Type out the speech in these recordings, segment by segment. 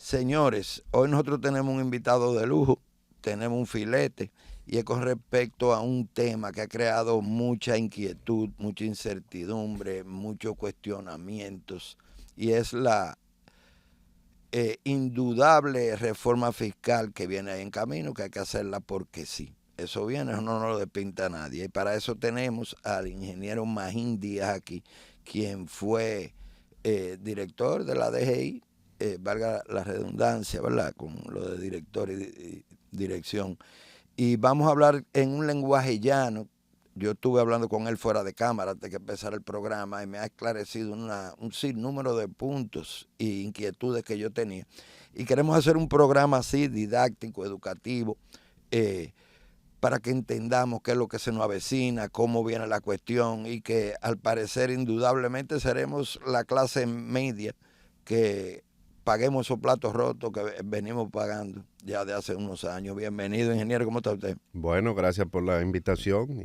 Señores, hoy nosotros tenemos un invitado de lujo, tenemos un filete, y es con respecto a un tema que ha creado mucha inquietud, mucha incertidumbre, muchos cuestionamientos, y es la indudable reforma fiscal que viene ahí en camino, que hay que hacerla porque sí. Eso viene, eso no nos lo despinta a nadie. Y para eso tenemos al ingeniero Magín Díaz aquí, quien fue director de la DGI, valga la redundancia, ¿verdad? Con lo de director y dirección. Y vamos a hablar en un lenguaje llano. Yo estuve hablando con él fuera de cámara antes de que empezara el programa y me ha esclarecido un sinnúmero de puntos e inquietudes que yo tenía. Y queremos hacer un programa así, didáctico, educativo, para que entendamos qué es lo que se nos avecina, cómo viene la cuestión y que al parecer indudablemente seremos la clase media que paguemos esos platos rotos que venimos pagando ya de hace unos años. Bienvenido, ingeniero, ¿cómo está usted? Bueno, gracias por la invitación.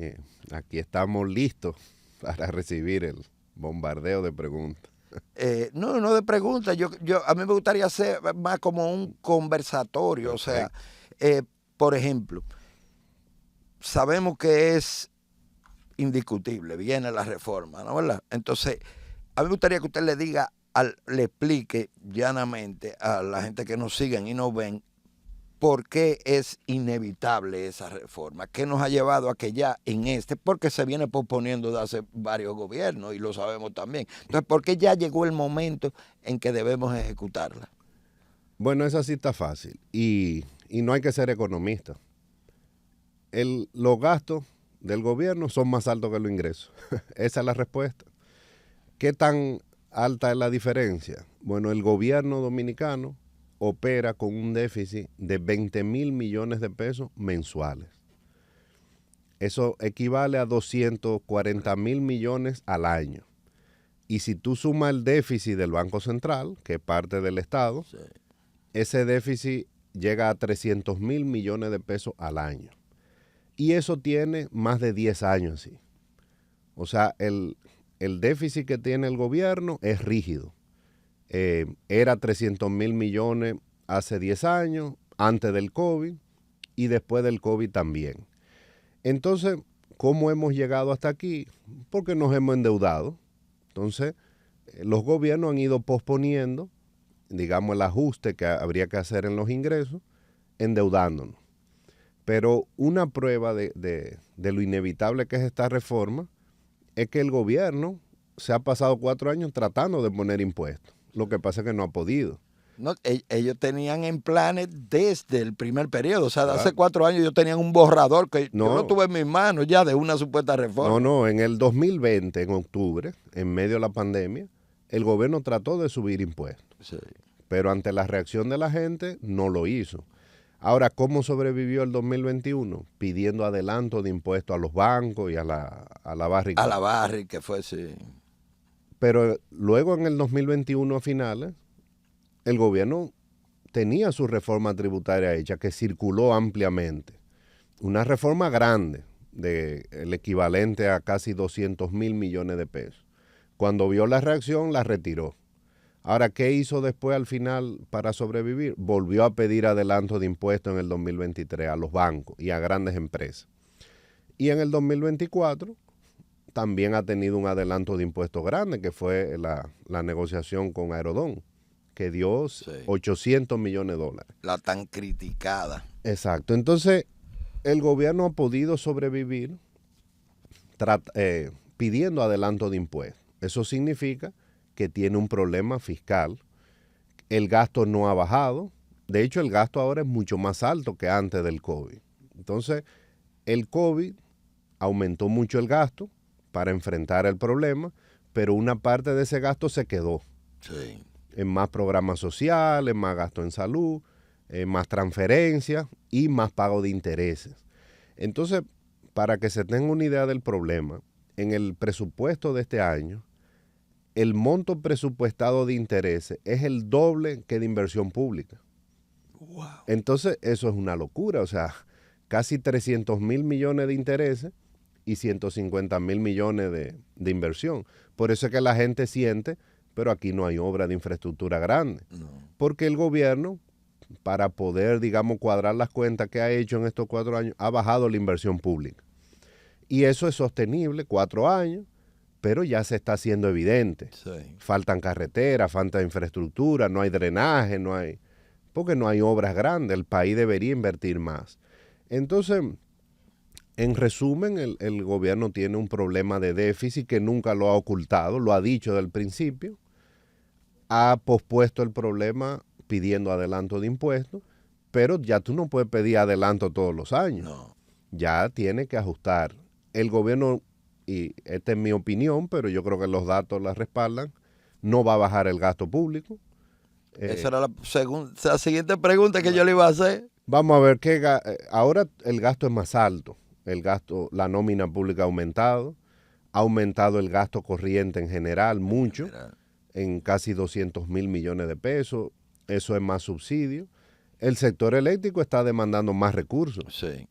Aquí estamos listos para recibir el bombardeo de preguntas. No de preguntas. A mí me gustaría hacer más como un conversatorio. Perfecto. O sea, por ejemplo, sabemos que es indiscutible, viene la reforma, ¿no? ¿Verdad? Entonces, a mí me gustaría que usted le explique llanamente a la gente que nos siguen y nos ven por qué es inevitable esa reforma, qué nos ha llevado a que ya porque se viene posponiendo de hace varios gobiernos y lo sabemos también. Entonces, ¿por qué ya llegó el momento en que debemos ejecutarla? Bueno, esa sí está fácil y no hay que ser economista. Los gastos del gobierno son más altos que los ingresos. Esa es la respuesta. ¿Qué tan alta es la diferencia? Bueno, el gobierno dominicano opera con un déficit de 20,000 millones de pesos mensuales. Eso equivale a 240,000 millones al año. Y si tú sumas el déficit del Banco Central, que es parte del Estado, sí, ese déficit llega a 300,000 millones de pesos al año. Y eso tiene más de 10 años así. O sea, el déficit que tiene el gobierno es rígido. Era 300,000 millones hace 10 años, antes del COVID y después del COVID también. Entonces, ¿cómo hemos llegado hasta aquí? Porque nos hemos endeudado. Entonces, los gobiernos han ido posponiendo, digamos, el ajuste que habría que hacer en los ingresos, endeudándonos. Pero una prueba de lo inevitable que es esta reforma es que el gobierno se ha pasado 4 años tratando de poner impuestos. Lo que pasa es que no ha podido. No, ellos tenían en planes desde el primer periodo. O sea, de hace 4 años ellos tenían un borrador que yo lo tuve en mis manos ya de una supuesta reforma. No, en el 2020, en octubre, en medio de la pandemia, el gobierno trató de subir impuestos. Sí. Pero ante la reacción de la gente, no lo hizo. Ahora, ¿cómo sobrevivió el 2021? Pidiendo adelanto de impuestos a los bancos y a la Barrick. A la Barrick, que fue, sí. Pero luego en el 2021 a finales, el gobierno tenía su reforma tributaria hecha que circuló ampliamente. Una reforma grande, el equivalente a casi 200,000 millones de pesos. Cuando vio la reacción, la retiró. Ahora, ¿qué hizo después al final para sobrevivir? Volvió a pedir adelanto de impuestos en el 2023 a los bancos y a grandes empresas. Y en el 2024 también ha tenido un adelanto de impuestos grande, que fue la negociación con Aerodón, que dio 800 millones de dólares. La tan criticada. Exacto. Entonces, el gobierno ha podido sobrevivir pidiendo adelanto de impuestos. Eso significa que tiene un problema fiscal. El gasto no ha bajado. De hecho, el gasto ahora es mucho más alto que antes del COVID. Entonces, el COVID aumentó mucho el gasto para enfrentar el problema, pero una parte de ese gasto se quedó. Sí. En más programas sociales, más gasto en salud, más transferencias y más pago de intereses. Entonces, para que se tenga una idea del problema, en el presupuesto de este año, el monto presupuestado de intereses es el doble que de inversión pública. Wow. Entonces, eso es una locura. O sea, casi 300,000 millones de intereses y 150,000 millones de inversión. Por eso es que la gente siente pero aquí no hay obra de infraestructura grande. No. Porque el gobierno, para poder, digamos, cuadrar las cuentas que ha hecho en estos 4 años, ha bajado la inversión pública. Y eso es sostenible, 4 años, pero ya se está haciendo evidente. Sí. Faltan carreteras, falta infraestructura, no hay drenaje, porque no hay obras grandes, el país debería invertir más. Entonces, en resumen, el gobierno tiene un problema de déficit que nunca lo ha ocultado, lo ha dicho desde el principio, ha pospuesto el problema pidiendo adelanto de impuestos, pero ya tú no puedes pedir adelanto todos los años. No. Ya tiene que ajustar. El gobierno, y esta es mi opinión, pero yo creo que los datos la respaldan, no va a bajar el gasto público. Esa era la siguiente pregunta que yo le iba a hacer. Vamos a ver ahora el gasto es más alto. La nómina pública ha aumentado el gasto corriente en general mucho, en casi 200,000 millones de pesos. Eso es más subsidio. El sector eléctrico está demandando más recursos. Sí.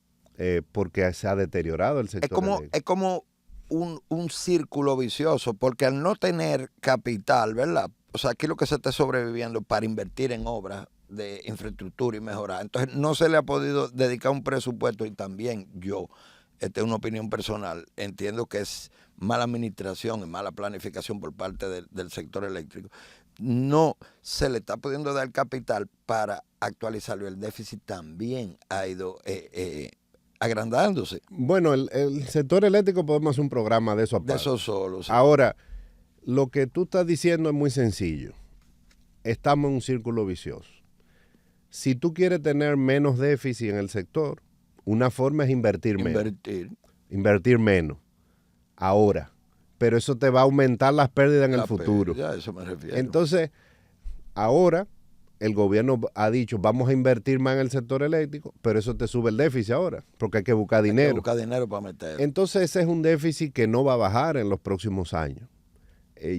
Porque se ha deteriorado el sector eléctrico. Es como un círculo vicioso, porque al no tener capital, ¿verdad? O sea, aquí lo que se está sobreviviendo para invertir en obras de infraestructura y mejorar. Entonces, no se le ha podido dedicar un presupuesto y también yo, esta es una opinión personal, entiendo que es mala administración y mala planificación por parte del sector eléctrico. No se le está pudiendo dar capital para actualizarlo. El déficit también ha ido agrandándose. Bueno, el sector eléctrico podemos hacer un programa de eso aparte. De eso solo. Sí. Ahora, lo que tú estás diciendo es muy sencillo. Estamos en un círculo vicioso. Si tú quieres tener menos déficit en el sector, una forma es invertir menos. Invertir menos. Ahora. Pero eso te va a aumentar las pérdidas en el futuro. Ya, eso me refiero. Entonces, ahora el gobierno ha dicho, vamos a invertir más en el sector eléctrico, pero eso te sube el déficit ahora, porque hay que buscar dinero. Hay que buscar dinero para meter. Entonces, ese es un déficit que no va a bajar en los próximos años.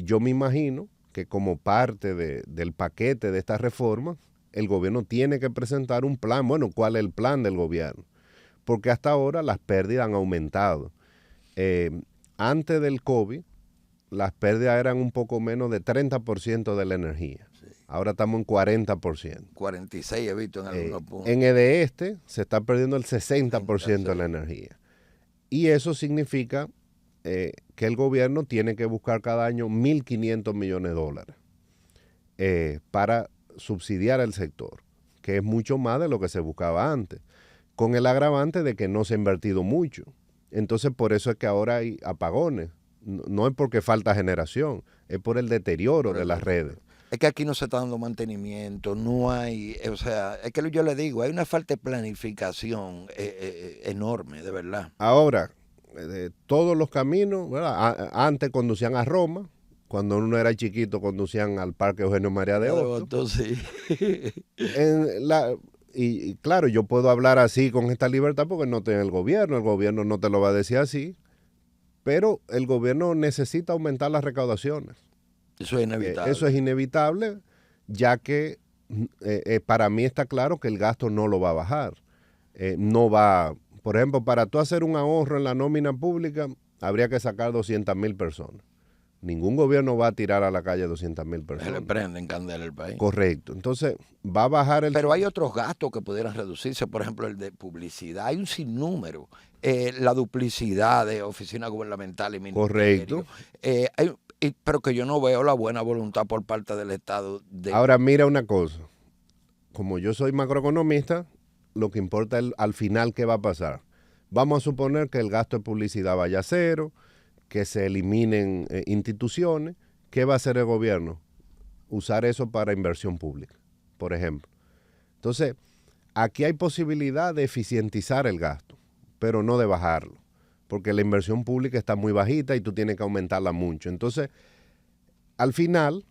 Yo me imagino que como parte del paquete de esta reforma, el gobierno tiene que presentar un plan. Bueno, ¿cuál es el plan del gobierno? Porque hasta ahora las pérdidas han aumentado. Antes del COVID, las pérdidas eran un poco menos de 30% de la energía. Sí. Ahora estamos en 40%. 46 he visto en algunos puntos. En EDE se está perdiendo el 60% de la energía. Y eso significa que el gobierno tiene que buscar cada año 1.500 millones de dólares para subsidiar el sector, que es mucho más de lo que se buscaba antes, con el agravante de que no se ha invertido mucho. Entonces, por eso es que ahora hay apagones. No es porque falta generación, es por el deterioro de las redes. Es que aquí no se está dando mantenimiento, no hay, o sea, es que yo le digo, hay una falta de planificación enorme, de verdad. Ahora, todos los caminos, ¿verdad? Antes conducían a Roma, cuando uno era chiquito conducían al Parque Eugenio María de Hostos. Sí. Y claro, yo puedo hablar así con esta libertad porque no estoy en el gobierno no te lo va a decir así, pero el gobierno necesita aumentar las recaudaciones. Eso es inevitable. Eso es inevitable, ya que para mí está claro que el gasto no lo va a bajar. No va, por ejemplo, para tú hacer un ahorro en la nómina pública, habría que sacar 200,000 personas. Ningún gobierno va a tirar a la calle 200,000 personas. Se le prenden candela el país. Correcto. Entonces, va a bajar el... Pero hay otros gastos que pudieran reducirse, por ejemplo, el de publicidad. Hay un sinnúmero. La duplicidad de oficinas gubernamentales y ministerios. Correcto. Pero que yo no veo la buena voluntad por parte del Estado. Ahora, mira una cosa. Como yo soy macroeconomista, lo que importa es al final qué va a pasar. Vamos a suponer que el gasto de publicidad vaya a cero, que se eliminen instituciones. ¿Qué va a hacer el gobierno? Usar eso para inversión pública, por ejemplo. Entonces, aquí hay posibilidad de eficientizar el gasto, pero no de bajarlo, porque la inversión pública está muy bajita y tú tienes que aumentarla mucho. Entonces, al final,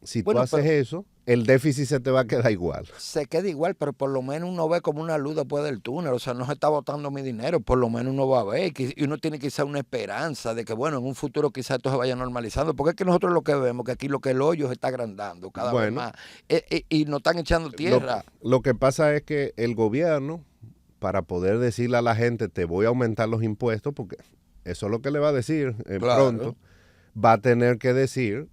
si tú haces eso, el déficit se te va a quedar igual. Se queda igual, pero por lo menos uno ve como una luz después del túnel. O sea, no se está botando mi dinero, por lo menos uno va a ver. Y uno tiene quizá una esperanza de que, bueno, en un futuro quizá esto se vaya normalizando. Porque es que nosotros lo que vemos, que aquí lo que el hoyo se está agrandando cada vez más. Y nos están echando tierra. Lo que pasa es que el gobierno, para poder decirle a la gente, te voy a aumentar los impuestos, porque eso es lo que le va a decir pronto, va a tener que decir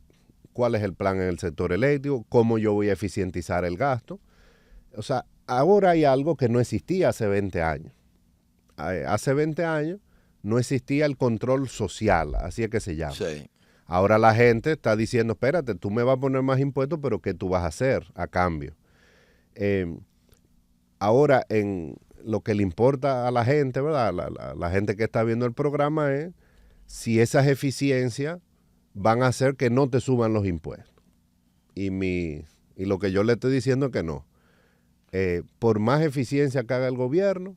cuál es el plan en el sector eléctrico, cómo yo voy a eficientizar el gasto. O sea, ahora hay algo que no existía hace 20 años. Hace 20 años no existía el control social, así es que se llama. Sí. Ahora la gente está diciendo, espérate, tú me vas a poner más impuestos, pero ¿qué tú vas a hacer a cambio? Ahora, en lo que le importa a la gente, ¿verdad? La gente que está viendo el programa es si esas eficiencias van a hacer que no te suban los impuestos. Y lo que yo le estoy diciendo es que no. Por más eficiencia que haga el gobierno,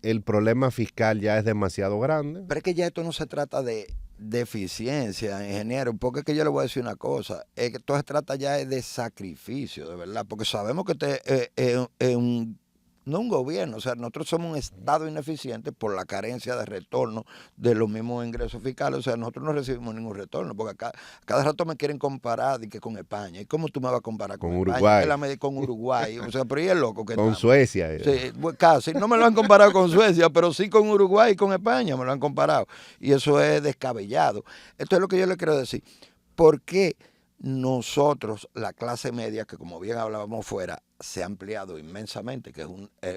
el problema fiscal ya es demasiado grande. Pero es que ya esto no se trata de eficiencia, ingeniero, porque es que yo le voy a decir una cosa, es que todo se trata ya de sacrificio, de verdad, porque sabemos que no un gobierno, o sea, nosotros somos un Estado ineficiente por la carencia de retorno de los mismos ingresos fiscales, o sea, nosotros no recibimos ningún retorno, porque cada rato me quieren comparar que con España, ¿y cómo tú me vas a comparar con Uruguay? España? Con Uruguay, o sea, pero ¿y el loco que con estamos? Suecia. Sí, casi, no me lo han comparado con Suecia, pero sí con Uruguay y con España me lo han comparado, y eso es descabellado. Esto es lo que yo le quiero decir, ¿por qué nosotros, la clase media, que como bien hablábamos fuera, se ha ampliado inmensamente, que es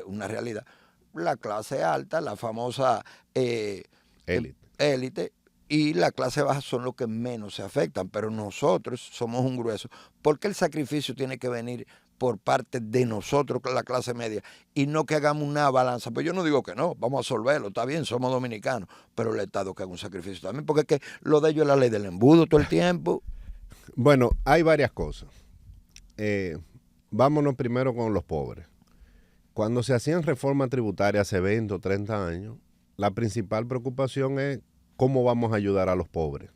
una realidad, la clase alta, la famosa élite, y la clase baja son los que menos se afectan, pero nosotros somos un grueso? ¿Por qué el sacrificio tiene que venir por parte de nosotros, la clase media, y no que hagamos una balanza? Pues yo no digo que no, vamos a solverlo, está bien, somos dominicanos, pero el Estado que haga un sacrificio también, porque es que lo de ellos es la ley del embudo todo el tiempo. Bueno, hay varias cosas. Vámonos primero con los pobres. Cuando se hacían reformas tributarias hace 20 o 30 años, la principal preocupación es cómo vamos a ayudar a los pobres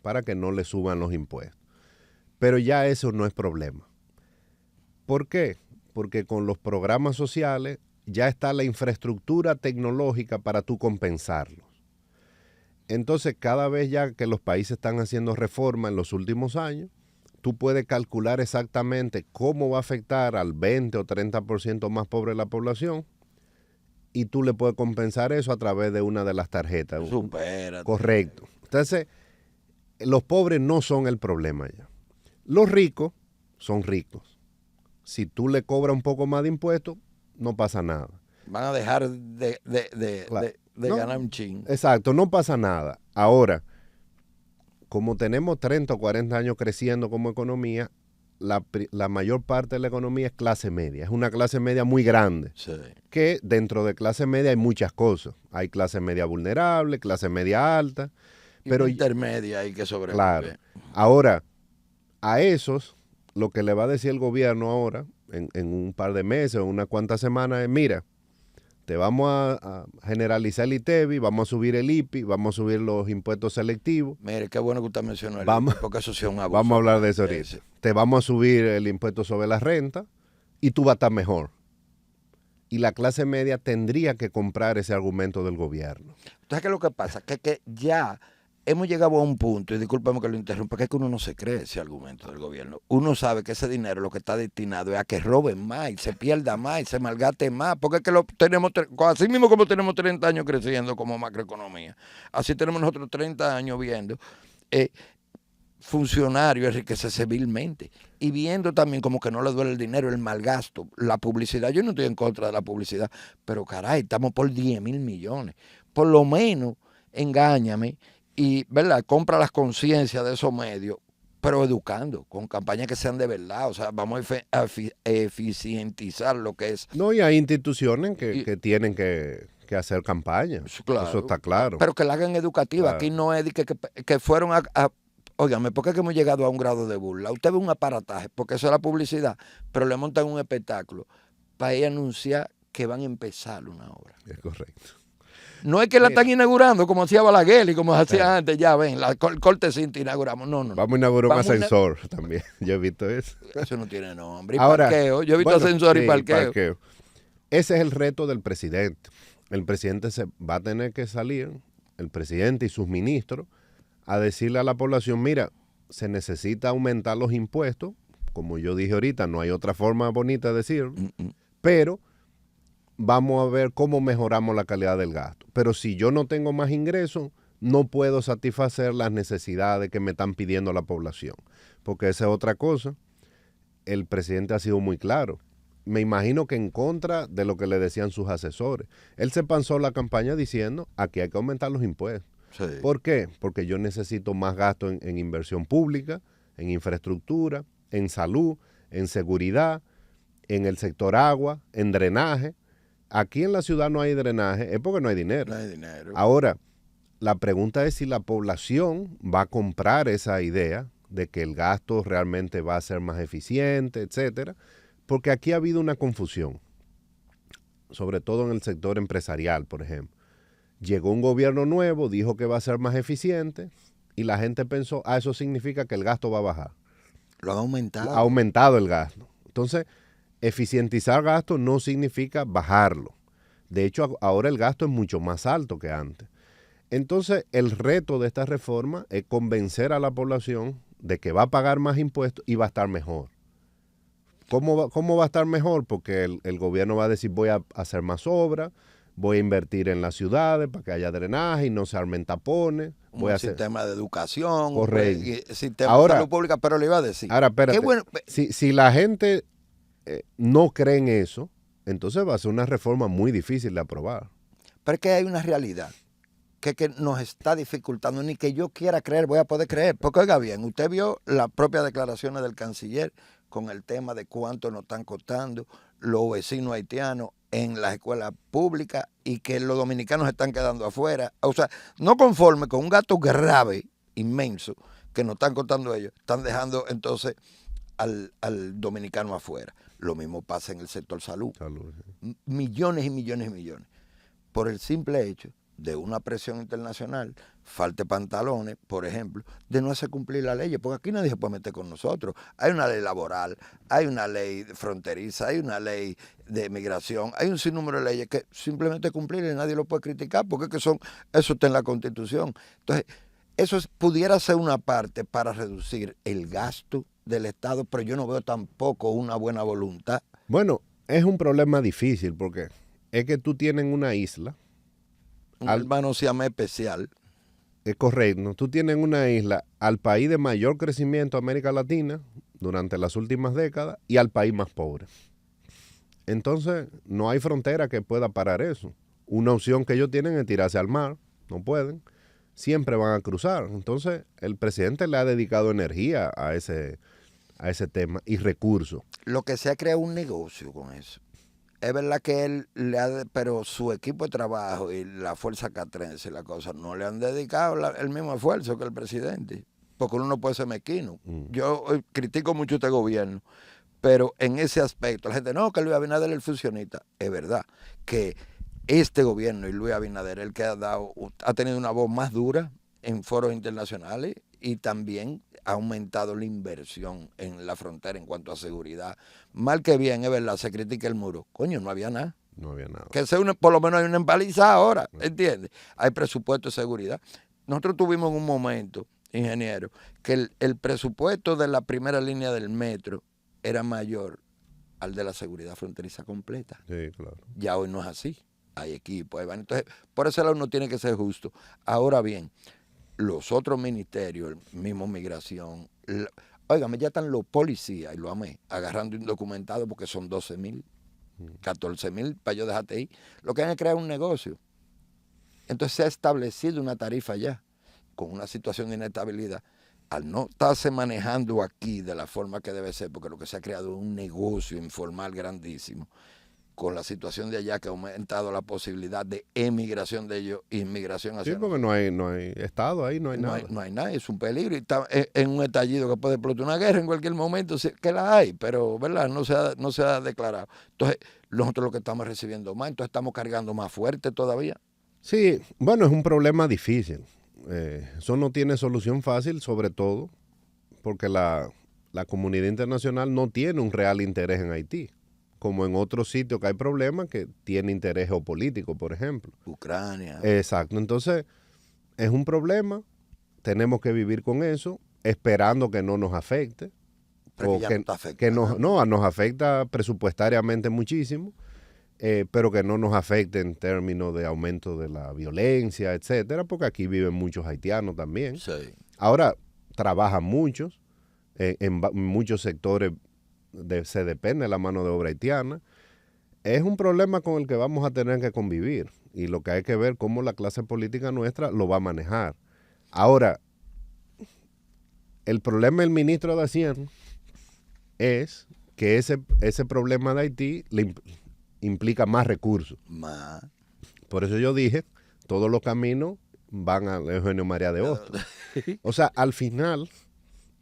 para que no les suban los impuestos. Pero ya eso no es problema. ¿Por qué? Porque con los programas sociales ya está la infraestructura tecnológica para tú compensarlos. Entonces, cada vez ya que los países están haciendo reformas en los últimos años, tú puedes calcular exactamente cómo va a afectar al 20 o 30% más pobre de la población y tú le puedes compensar eso a través de una de las tarjetas. Supérate. Correcto. Entonces, los pobres no son el problema ya. Los ricos son ricos. Si tú le cobras un poco más de impuestos, no pasa nada. Van a dejar de ganar un ching. Exacto, no pasa nada. Ahora, como tenemos 30 o 40 años creciendo como economía, la mayor parte de la economía es clase media. Es una clase media muy grande. Sí. Que dentro de clase media hay muchas cosas. Hay clase media vulnerable, clase media alta. Pero intermedia hay que sobrevivir. Claro. Ahora, a esos, lo que le va a decir el gobierno ahora, en un par de meses o unas cuantas semanas, es, mira, te vamos a generalizar el ITEVI, vamos a subir el IPI, vamos a subir los impuestos selectivos. Mire, qué bueno que usted mencionó el IPI, porque eso sí es un abuso. Vamos a hablar de eso ahorita. Sí. Te vamos a subir el impuesto sobre la renta y tú vas a estar mejor. Y la clase media tendría que comprar ese argumento del gobierno. Entonces, ¿qué es lo que pasa? Que ya hemos llegado a un punto, y discúlpame que lo interrumpa, que es que uno no se cree ese argumento del gobierno. Uno sabe que ese dinero lo que está destinado es a que roben más, y se pierda más, y se malgaste más, porque es que lo tenemos, así mismo como tenemos 30 años creciendo como macroeconomía, así tenemos nosotros 30 años viendo funcionarios enriquecerse vilmente, y viendo también como que no le duele el dinero, el malgasto, la publicidad. Yo no estoy en contra de la publicidad, pero caray, estamos por 10,000 millones. Por lo menos, engáñame, y, ¿verdad?, compra las conciencias de esos medios, pero educando, con campañas que sean de verdad. O sea, vamos a eficientizar lo que es. No, y hay instituciones que tienen que hacer campañas. Claro, eso está claro. Pero que la hagan educativa. Claro. Aquí no es que fueron óigame, ¿por qué es que hemos llegado a un grado de burla? Usted ve un aparataje, porque eso es la publicidad, pero le montan un espectáculo para ir a anunciar que van a empezar una obra. Es correcto. No es que la están inaugurando como hacía Balaguer y como hacía antes, ya ven, la corte cinta inauguramos. No. Vamos a inaugurar un ascensor también. Yo he visto eso. Eso no tiene nombre. Y ahora, parqueo. Yo he visto ascensor y parqueo. Ese es el reto del presidente. El presidente se va a tener que salir, el presidente y sus ministros, a decirle a la población, mira, se necesita aumentar los impuestos. Como yo dije ahorita, no hay otra forma bonita de decirlo. Pero vamos a ver cómo mejoramos la calidad del gasto. Pero si yo no tengo más ingresos, no puedo satisfacer las necesidades que me están pidiendo la población. Porque esa es otra cosa. El presidente ha sido muy claro. Me imagino que en contra de lo que le decían sus asesores. Él se pasó la campaña diciendo, aquí hay que aumentar los impuestos. Sí. ¿Por qué? Porque yo necesito más gasto en inversión pública, en infraestructura, en salud, en seguridad, en el sector agua, en drenaje. Aquí en la ciudad no hay drenaje, es porque no hay dinero. No hay dinero. Ahora, la pregunta es si la población va a comprar esa idea de que el gasto realmente va a ser más eficiente, etcétera, porque aquí ha habido una confusión, sobre todo en el sector empresarial, por ejemplo. Llegó un gobierno nuevo, dijo que va a ser más eficiente y la gente pensó, eso significa que el gasto va a bajar. Lo han aumentado. Ha aumentado el gasto. Entonces, eficientizar gasto no significa bajarlo. De hecho, ahora el gasto es mucho más alto que antes. Entonces, el reto de esta reforma es convencer a la población de que va a pagar más impuestos y va a estar mejor. ¿Cómo va a estar mejor? Porque el gobierno va a decir, voy a hacer más obras, voy a invertir en las ciudades para que haya drenaje y no se armen tapones. Un sistema de educación, correcto. Sistema de salud pública, pero le iba a decir. Ahora, espérate, qué bueno. Si la gente no cree en eso, entonces va a ser una reforma muy difícil de aprobar. Pero es que hay una realidad que nos está dificultando, ni que yo quiera creer, voy a poder creer. Porque oiga bien, usted vio las propias declaraciones del canciller con el tema de cuánto nos están costando los vecinos haitianos en las escuelas públicas y que los dominicanos están quedando afuera. O sea, no conforme con un gasto grave, inmenso, que nos están costando ellos, están dejando entonces al dominicano afuera. Lo mismo pasa en el sector salud. Millones y millones y millones. Por el simple hecho de una presión internacional, falta de pantalones, por ejemplo, de no hacer cumplir la ley, porque aquí nadie se puede meter con nosotros. Hay una ley laboral, hay una ley fronteriza, hay una ley de migración, hay un sinnúmero de leyes que simplemente cumplir y nadie lo puede criticar, porque es que eso está en la Constitución. Entonces, eso pudiera ser una parte para reducir el gasto del Estado, pero yo no veo tampoco una buena voluntad. Bueno, es un problema difícil, porque es que tú tienes una isla. Un hermano siamés especial. Es correcto. Tú tienes una isla al país de mayor crecimiento de América Latina durante las últimas décadas y al país más pobre. Entonces, no hay frontera que pueda parar eso. Una opción que ellos tienen es tirarse al mar. No pueden. Siempre van a cruzar. Entonces, el presidente le ha dedicado energía a ese tema y recursos. Lo que se ha creado un negocio con eso. Es verdad que él pero su equipo de trabajo y la fuerza catrense y la cosa no le han dedicado el mismo esfuerzo que el presidente, porque uno no puede ser mezquino. Yo critico mucho este gobierno, pero en ese aspecto la gente, no, que Luis Abinader es el fusionista. Es verdad que este gobierno y Luis Abinader, el que ha tenido una voz más dura en foros internacionales y también ha aumentado la inversión en la frontera en cuanto a seguridad. Mal que bien, es verdad, se critica el muro. Coño, no había nada. No había nada. Que por lo menos hay una empaliza ahora, ¿entiendes? Hay presupuesto de seguridad. Nosotros tuvimos en un momento, ingeniero, que el presupuesto de la primera línea del metro era mayor al de la seguridad fronteriza completa. Sí, claro. Ya hoy no es así. Hay equipos, entonces, por ese lado uno tiene que ser justo. Ahora bien, los otros ministerios, el mismo migración, óigame, ya están los policías, y lo amé, agarrando indocumentados porque son 12,000, 14,000 para yo dejarte ahí. Lo que hay que crear un negocio. Entonces se ha establecido una tarifa ya, con una situación de inestabilidad. Al no estarse manejando aquí de la forma que debe ser, porque lo que se ha creado es un negocio informal grandísimo, con la situación de allá que ha aumentado la posibilidad de emigración de ellos, inmigración hacia Sí, porque no hay Estado ahí, no hay nada. No hay nada, es un peligro. Y está en un estallido que puede explotar una guerra en cualquier momento, que la hay, pero ¿verdad? No se ha declarado. Entonces, nosotros lo que estamos recibiendo más, entonces estamos cargando más fuerte todavía. Sí, bueno, es un problema difícil. Eso no tiene solución fácil, sobre todo porque la comunidad internacional no tiene un real interés en Haití, como en otros sitios que hay problemas que tiene interés geopolítico, por ejemplo. Ucrania. Exacto. Entonces, es un problema, tenemos que vivir con eso, esperando que no nos afecte. Pero que nos afecta presupuestariamente muchísimo, pero que no nos afecte en términos de aumento de la violencia, etcétera, porque aquí viven muchos haitianos también. Sí. Ahora, trabajan muchos, muchos sectores se depende de la mano de obra haitiana. Es un problema con el que vamos a tener que convivir y lo que hay que ver cómo la clase política nuestra lo va a manejar. Ahora, el problema del ministro de Hacienda es que ese problema de Haití implica más recursos. Más. Por eso yo dije, todos los caminos van a Eugenio María de Hostos. O sea, al final,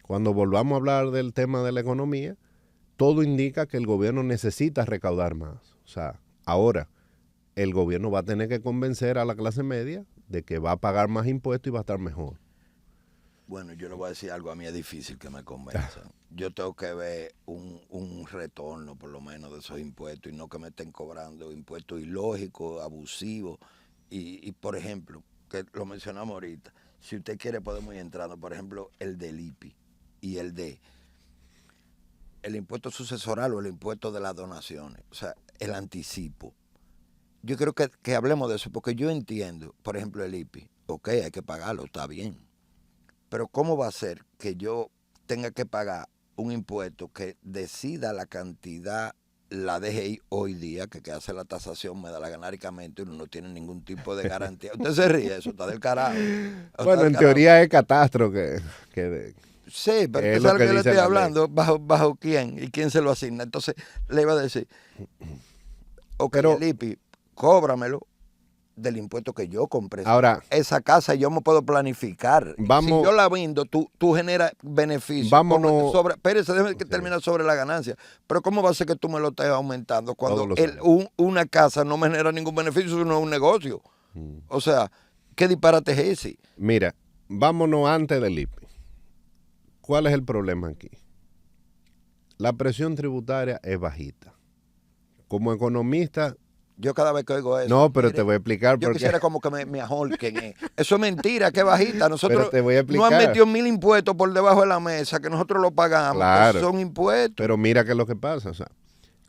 cuando volvamos a hablar del tema de la economía, todo indica que el gobierno necesita recaudar más. O sea, ahora el gobierno va a tener que convencer a la clase media de que va a pagar más impuestos y va a estar mejor. Bueno, yo le voy a decir algo, a mí es difícil que me convenzan. Yo tengo que ver un retorno, por lo menos, de esos impuestos y no que me estén cobrando impuestos ilógicos, abusivos. Y por ejemplo, que lo mencionamos ahorita, si usted quiere podemos ir entrando, por ejemplo, el del IPI y el impuesto sucesoral o el impuesto de las donaciones, o sea, el anticipo. Yo creo que hablemos de eso, porque yo entiendo, por ejemplo, el IPI, ok, hay que pagarlo, está bien. Pero ¿cómo va a ser que yo tenga que pagar un impuesto que decida la cantidad, la DGI hoy día, que hace la tasación, me da la ganáricamente y uno no tiene ningún tipo de garantía? Usted se ríe, eso está del carajo. Bueno, en teoría es catastro sí, pero usted sabe que yo le estoy hablando, bajo quién y quién se lo asigna. Entonces le iba a decir, ok, pero, el IPI, cóbramelo del impuesto que yo compré. Ahora, esa casa yo me puedo planificar. Vamos, si yo la vendo, tú generas beneficio. Vámonos. Espérese, déjeme que termine sobre la ganancia. Pero ¿cómo va a ser que tú me lo estés aumentando cuando una casa no me genera ningún beneficio, sino un negocio? O sea, ¿qué disparate es ese? Mira, vámonos antes del IPI. ¿Cuál es el problema aquí? La presión tributaria es bajita. Como economista... Yo cada vez que oigo eso... No, pero te voy a explicar yo quisiera como que me ahorquen. Eso es mentira, que bajita. Nosotros no han metido 1000 impuestos por debajo de la mesa, que nosotros lo pagamos. Claro, son impuestos. Pero mira qué es lo que pasa. O sea,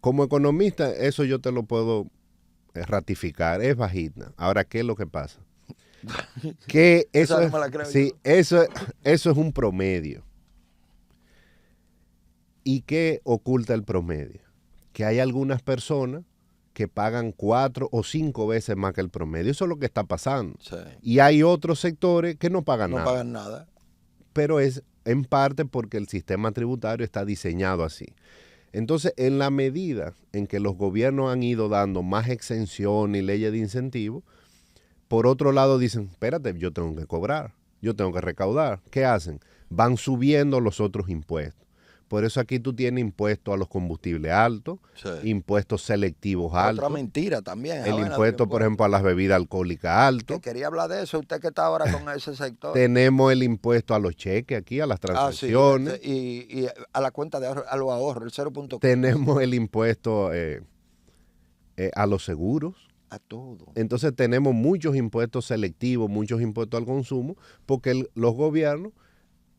como economista, eso yo te lo puedo ratificar. Es bajita. Ahora, ¿qué es lo que pasa? Que eso es, sí, eso es un promedio. ¿Y qué oculta el promedio? Que hay algunas personas que pagan 4 o 5 veces más que el promedio. Eso es lo que está pasando. Sí. Y hay otros sectores que no pagan nada. No pagan nada. Pero es en parte porque el sistema tributario está diseñado así. Entonces, en la medida en que los gobiernos han ido dando más exenciones y leyes de incentivo, por otro lado dicen, espérate, yo tengo que cobrar, yo tengo que recaudar. ¿Qué hacen? Van subiendo los otros impuestos. Por eso aquí tú tienes impuestos a los combustibles altos, sí, impuestos selectivos altos. Otra mentira también. El impuesto, por ejemplo, a las bebidas alcohólicas alto. Que quería hablar de eso, usted que está ahora con ese sector. Tenemos el impuesto a los cheques aquí, a las transacciones. Sí, y a la cuenta de ahorro, a los ahorros, el 0.4. Tenemos el impuesto a los seguros. A todo. Entonces tenemos muchos impuestos selectivos, muchos impuestos al consumo, porque los gobiernos,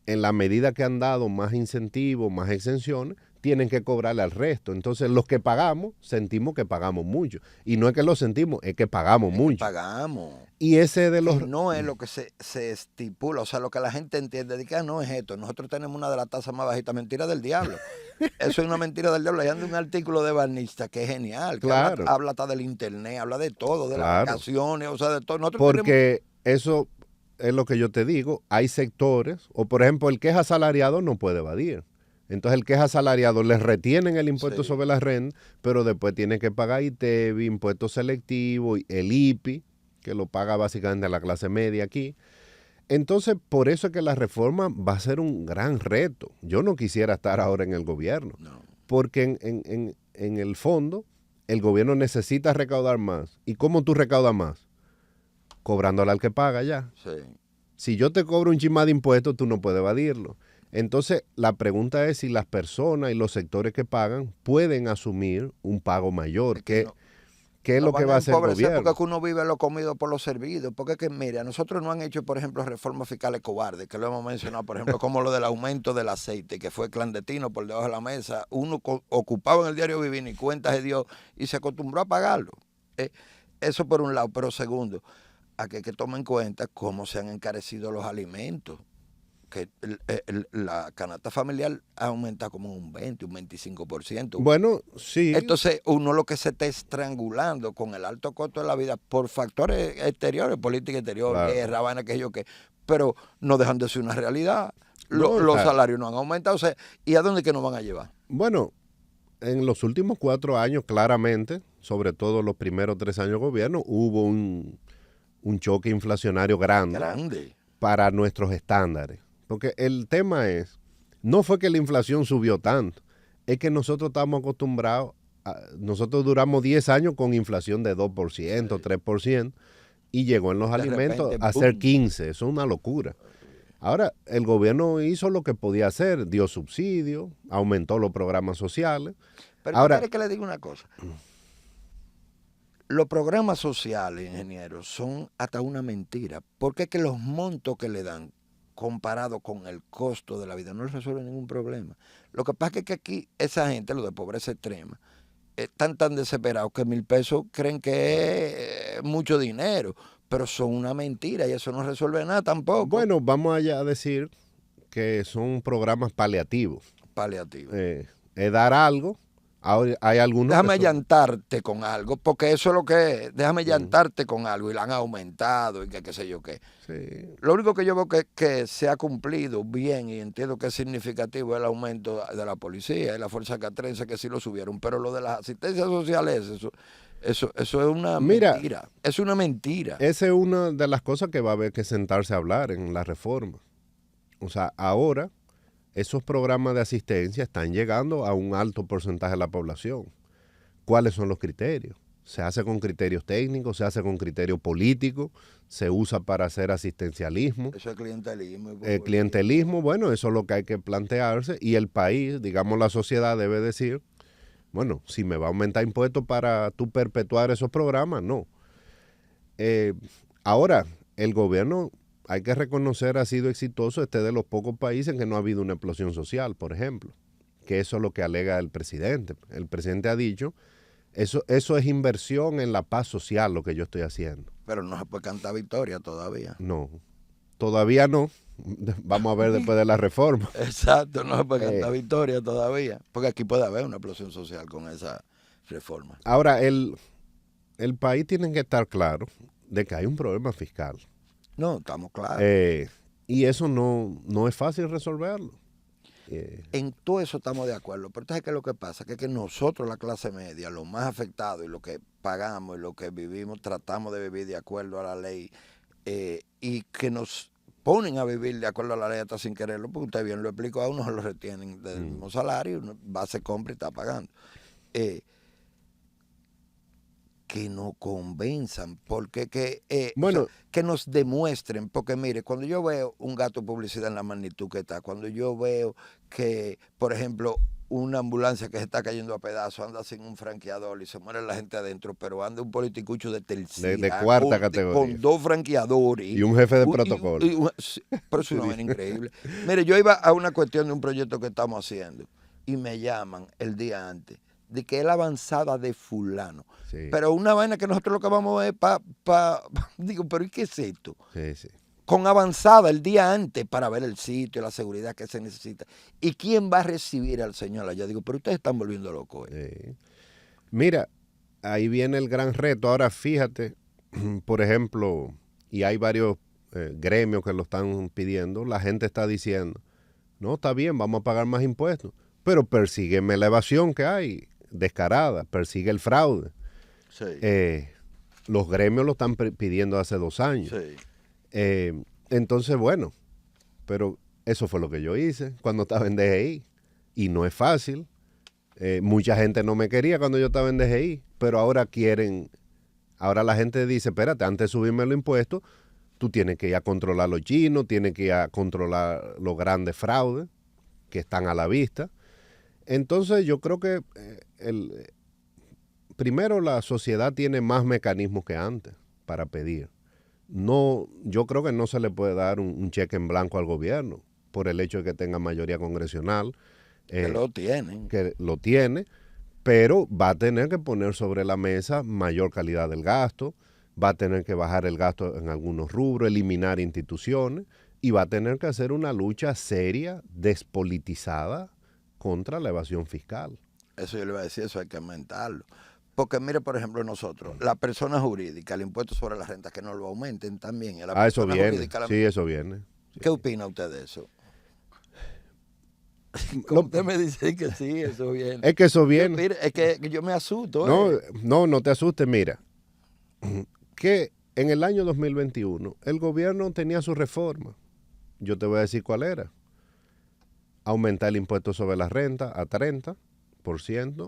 en la medida que han dado más incentivos, más exenciones, tienen que cobrarle al resto. Entonces, los que pagamos, sentimos que pagamos mucho. Y no es que lo sentimos, es que pagamos mucho. Pagamos. Y ese de los... No es lo que se estipula, o sea, lo que la gente entiende, de que no es esto. Nosotros tenemos una de las tasas más bajitas. Mentira del diablo. Eso es una mentira del diablo. Hay un artículo de Banista que es genial. Que claro. Habla hasta del internet, habla de todo, de las vacaciones, o sea, de todo. Nosotros porque eso... es lo que yo te digo, hay sectores, o por ejemplo, el que es asalariado no puede evadir. Entonces, el que es asalariado les retienen el impuesto sobre la renta, pero después tiene que pagar ITEVI, impuesto selectivo, el IPI, que lo paga básicamente la clase media aquí. Entonces, por eso es que la reforma va a ser un gran reto. Yo no quisiera estar ahora en el gobierno, porque en el fondo, el gobierno necesita recaudar más. ¿Y cómo tú recaudas más? Cobrándole al que paga ya. Sí. Si yo te cobro un chisma de impuestos, tú no puedes evadirlo. Entonces, la pregunta es si las personas y los sectores que pagan pueden asumir un pago mayor. ¿qué es Nos lo que van va a a hacer el empobrecer gobierno? porque es que uno vive lo comido por lo servido. Porque es que, mire, a nosotros no han hecho, por ejemplo, reformas fiscales cobardes, que lo hemos mencionado, por ejemplo, como lo del aumento del aceite, que fue clandestino por debajo de la mesa. Uno ocupaba en el diario vivir y cuenta de Dios y se acostumbró a pagarlo. Eso por un lado. Pero segundo, a que tomen en cuenta cómo se han encarecido los alimentos. Que la canasta familiar aumenta como un 20, un 25%. Bueno, sí. Entonces, uno lo que se está estrangulando con el alto costo de la vida por factores exteriores, política exterior, Claro. guerra, vaina, que yo qué, pero no dejan de ser una realidad. No, Los salarios no han aumentado, o sea, ¿y a dónde que nos van a llevar? Bueno, en los últimos 4 años, claramente, sobre todo los primeros 3 años de gobierno, hubo un choque inflacionario grande para nuestros estándares. Porque el tema es, no fue que la inflación subió tanto, es que nosotros estamos acostumbrados, nosotros duramos 10 años con inflación de 2%, 3%, y llegó en los alimentos a ser 15%, eso es una locura. Ahora, el gobierno hizo lo que podía hacer, dio subsidios, aumentó los programas sociales. Pero ahora, ¿quiere que le diga una cosa? Los programas sociales, ingenieros, son hasta una mentira, porque es que los montos que le dan, comparado con el costo de la vida, no les resuelve ningún problema. Lo que pasa es que aquí esa gente, los de pobreza extrema, están tan desesperados que 1,000 pesos creen que es mucho dinero, pero son una mentira y eso no resuelve nada tampoco. Bueno, vamos allá a decir que son programas paliativos. Paliativos. Es dar algo. Ahora, hay algunos. Déjame llantarte con algo, porque eso es lo que es. Déjame llantarte con algo y la han aumentado y que qué sé yo qué. Sí. Lo único que yo veo que se ha cumplido bien y entiendo que es significativo es el aumento de la policía y la fuerza castrense, que sí lo subieron, pero lo de las asistencias sociales, eso es una mentira. Es una mentira. Esa es una de las cosas que va a haber que sentarse a hablar en la reforma. O sea, ahora esos programas de asistencia están llegando a un alto porcentaje de la población. ¿Cuáles son los criterios? Se hace con criterios técnicos, se hace con criterios políticos, se usa para hacer asistencialismo. Eso es clientelismo. El clientelismo, bueno, eso es lo que hay que plantearse y el país, digamos la sociedad debe decir, bueno, si me va a aumentar impuestos para tú perpetuar esos programas, no. Ahora, el gobierno, hay que reconocer, ha sido exitoso, de los pocos países en que no ha habido una explosión social, por ejemplo, que eso es lo que alega el presidente. El presidente ha dicho, eso es inversión en la paz social lo que yo estoy haciendo. Pero no se puede cantar victoria todavía. No, todavía no. Vamos a ver después de la reforma. Exacto, no se puede cantar victoria todavía, porque aquí puede haber una explosión social con esa reforma. Ahora, el país tiene que estar claro de que hay un problema fiscal. No, estamos claros. Y eso no es fácil resolverlo. En todo eso estamos de acuerdo, pero entonces, ¿qué es lo que pasa? Que nosotros, la clase media, los más afectados y lo que pagamos y lo que vivimos, tratamos de vivir de acuerdo a la ley y que nos ponen a vivir de acuerdo a la ley hasta sin quererlo, porque usted bien lo explicó, a uno se lo retienen del mismo salario, uno va, se compra y está pagando. Que nos convenzan, porque bueno, o sea, que nos demuestren, porque mire, cuando yo veo un gasto de publicidad en la magnitud que está, cuando yo veo que, por ejemplo, una ambulancia que se está cayendo a pedazos anda sin un franqueador y se muere la gente adentro, pero anda un politicucho de tercera, de cuarta categoría, con 2 franqueadores y un jefe de protocolo. Pero es una vaina increíble. Mire, yo iba a una cuestión de un proyecto que estamos haciendo y me llaman el día antes de que es la avanzada de fulano. Sí. Pero una vaina que nosotros lo que vamos a ver digo, pero ¿y qué es esto? Sí, sí. Con avanzada el día antes para ver el sitio, la seguridad que se necesita. ¿Y quién va a recibir al señor allá? Digo, pero ustedes están volviendo locos. Sí. Mira, ahí viene el gran reto. Ahora fíjate, por ejemplo, y hay varios gremios que lo están pidiendo, la gente está diciendo, no, está bien, vamos a pagar más impuestos, pero persígueme la evasión que hay, descarada, persigue el fraude. Sí. Los gremios lo están pidiendo hace 2 años. Sí. Entonces, bueno, pero eso fue lo que yo hice cuando estaba en DGI y no es fácil. Mucha gente no me quería cuando yo estaba en DGI, pero ahora ahora la gente dice, espérate, antes de subirme los impuestos, tú tienes que ir a controlar los chinos, tienes que ir a controlar los grandes fraudes que están a la vista. Entonces yo creo que primero la sociedad tiene más mecanismos que antes para pedir. No, yo creo que no se le puede dar un cheque en blanco al gobierno por el hecho de que tenga mayoría congresional. Que lo tienen. Que lo tiene, pero va a tener que poner sobre la mesa mayor calidad del gasto, va a tener que bajar el gasto en algunos rubros, eliminar instituciones y va a tener que hacer una lucha seria, despolitizada contra la evasión fiscal. Eso yo le iba a decir, eso hay que aumentarlo. Porque mire, por ejemplo, nosotros, la persona jurídica, el impuesto sobre la renta, que nos lo aumenten también. Eso viene, sí, eso viene. ¿Qué opina usted de eso? Como usted me dice que sí, eso viene. Es que eso viene. Mire, es que yo me asusto. No te asustes, mira. Que en el año 2021 el gobierno tenía su reforma. Yo te voy a decir cuál era. Aumentar el impuesto sobre la renta a 30%,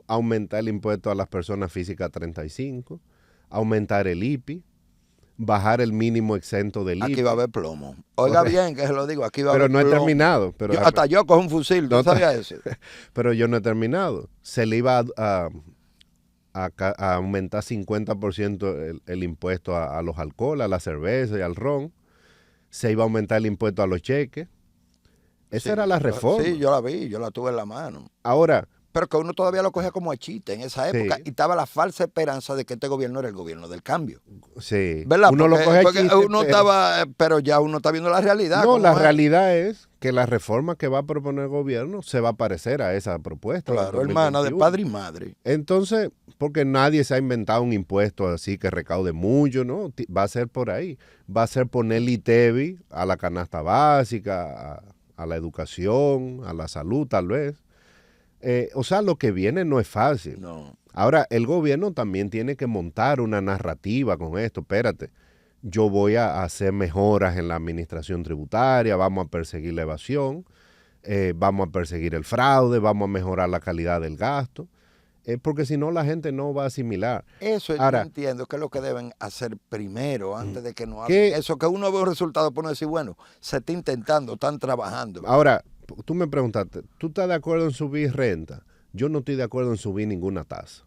aumentar el impuesto a las personas físicas a 35%, aumentar el IPI, bajar el mínimo exento del IPI. Aquí va a haber plomo. Oiga bien que se lo digo, aquí va a haber plomo. Pero no he terminado. Hasta yo cojo un fusil, ¿tú sabías eso? Pero yo no he terminado. Se le iba a aumentar 50% el impuesto a los alcoholes, a la cerveza y al ron. Se iba a aumentar el impuesto a los cheques. Esa era la reforma. Sí, yo la vi, yo la tuve en la mano. Ahora, pero que uno todavía lo cogía como a chiste en esa época, sí. Y estaba la falsa esperanza de que este gobierno era el gobierno del cambio. Sí. ¿Verdad? Uno lo coge a chiste, uno estaba, pero ya uno está viendo la realidad. No, la realidad es que la reforma que va a proponer el gobierno se va a parecer a esa propuesta. Claro, hermana de padre y madre. Entonces, porque nadie se ha inventado un impuesto así que recaude mucho, ¿no? Va a ser por ahí. Va a ser poner ITEVI a la canasta básica, a la educación, a la salud tal vez. O sea, lo que viene no es fácil. No. Ahora, el gobierno también tiene que montar una narrativa con esto. Espérate, yo voy a hacer mejoras en la administración tributaria, vamos a perseguir la evasión, vamos a perseguir el fraude, vamos a mejorar la calidad del gasto, porque si no la gente no va a asimilar. Eso yo entiendo que es lo que deben hacer primero, antes de que no hagan eso, que uno ve un resultado por no decir, bueno, se está intentando, están trabajando. Ahora, tú me preguntaste, ¿tú estás de acuerdo en subir renta? Yo no estoy de acuerdo en subir ninguna tasa.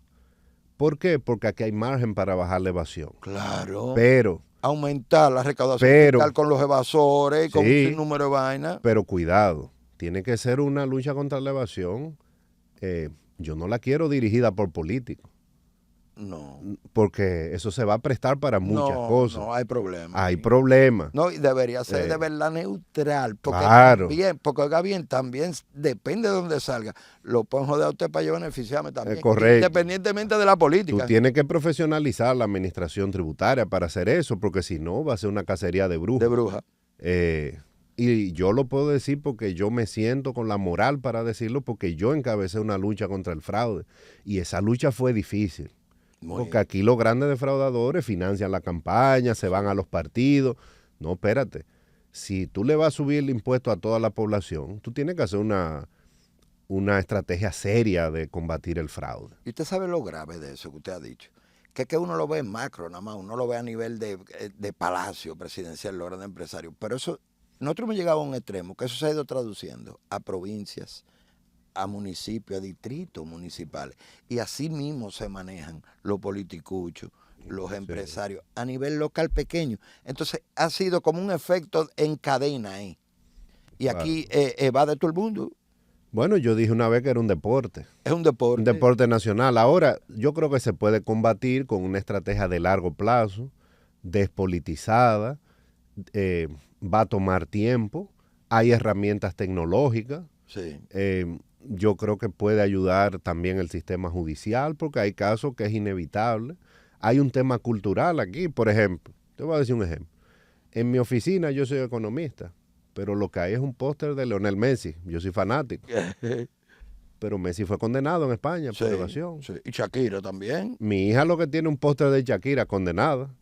¿Por qué? Porque aquí hay margen para bajar la evasión. Claro. Pero aumentar la recaudación fiscal con los evasores, con un sinnúmero de vainas. Pero cuidado, tiene que ser una lucha contra la evasión. Yo no la quiero dirigida por políticos. No. Porque eso se va a prestar para muchas cosas. No, hay problemas. Hay problemas. No, y debería ser de verdad neutral. Porque claro. Oiga bien, también depende de dónde salga. Lo pueden joder a usted para yo beneficiarme también. Correcto. Independientemente de la política. Tú tienes que profesionalizar la administración tributaria para hacer eso, porque si no va a ser una cacería de brujas. De brujas. Y yo lo puedo decir porque yo me siento con la moral para decirlo, porque yo encabecé una lucha contra el fraude. Y esa lucha fue difícil. Porque aquí los grandes defraudadores financian la campaña, se van a los partidos. No, espérate. Si tú le vas a subir el impuesto a toda la población, tú tienes que hacer una estrategia seria de combatir el fraude. Y usted sabe lo grave de eso que usted ha dicho. Que es que uno lo ve en macro, nada más. Uno lo ve a nivel de palacio presidencial, los grandes empresarios. Pero eso, nosotros hemos llegado a un extremo, que eso se ha ido traduciendo a provincias, a municipios, a distritos municipales. Y así mismo se manejan los politicuchos, los empresarios, a nivel local pequeño. Entonces ha sido como un efecto en cadena ahí. Y aquí va de todo el mundo. Bueno, yo dije una vez que era un deporte. Es un deporte. Un deporte nacional. Ahora, yo creo que se puede combatir con una estrategia de largo plazo, despolitizada, va a tomar tiempo, hay herramientas tecnológicas. Sí. Yo creo que puede ayudar también el sistema judicial, porque hay casos que es inevitable. Hay un tema cultural aquí, por ejemplo. Te voy a decir un ejemplo. En mi oficina yo soy economista, pero lo que hay es un póster de Lionel Messi. Yo soy fanático. Pero Messi fue condenado en España por evasión. Sí. Y Shakira también. Mi hija lo que tiene un póster de Shakira condenada.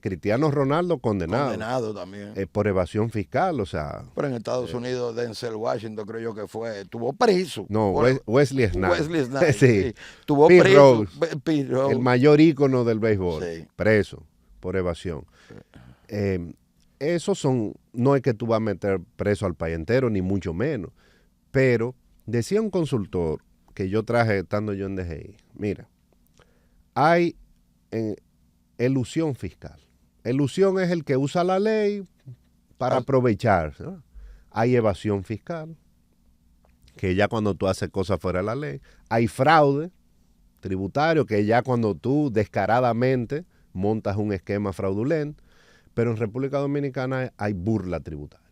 Cristiano Ronaldo condenado. Condenado también. Por evasión fiscal, o sea. Pero en Estados Unidos, Denzel Washington creo yo que fue, estuvo preso. No, Wesley Snipes. Wesley Snipes, sí. Estuvo Pete preso. Rose, el mayor ícono del béisbol. Sí. Preso por evasión. Esos son, no es que tú vas a meter preso al país entero, ni mucho menos. Pero decía un consultor que yo traje estando yo en DGI, mira, hay elusión fiscal. Elusión es el que usa la ley para aprovecharse, ¿no? Hay evasión fiscal, que ya cuando tú haces cosas fuera de la ley. Hay fraude tributario, que ya cuando tú descaradamente montas un esquema fraudulento. Pero en República Dominicana hay burla tributaria,